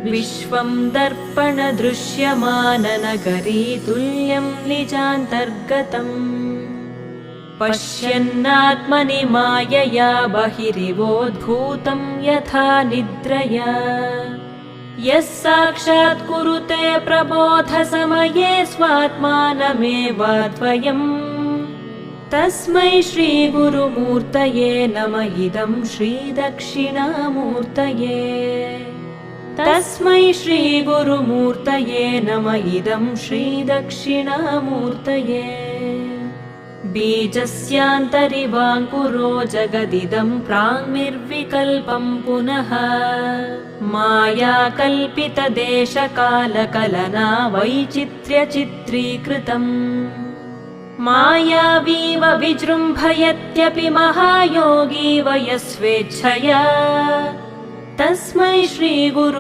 विश्वं दर्पणदृश्यमाननगरी तुल्यं निजान्तर्गतम् पश्यन्नात्मनि मायया बहिरिवोद्भूतं यथा निद्रया यः साक्षात् कुरुते प्रबोधसमये स्वात्मानमेवाद्वयम् तस्मै श्रीगुरुमूर्तये नमः इदं श्रीदक्षिणामूर्तये तस्मै श्रीगुरुमूर्तये नमः इदं श्रीदक्षिणामूर्तये बीजस्यान्तरिवाङ्कुरो जगदिदं प्राङ्निर्विकल्पं पुनः मायाकल्पितदेशकालकलना वैचित्र्यचित्रीकृतम् मायावीव विजृम्भयत्यपि महायोगी वयस्वेच्छया तस्मै श्रीगुरु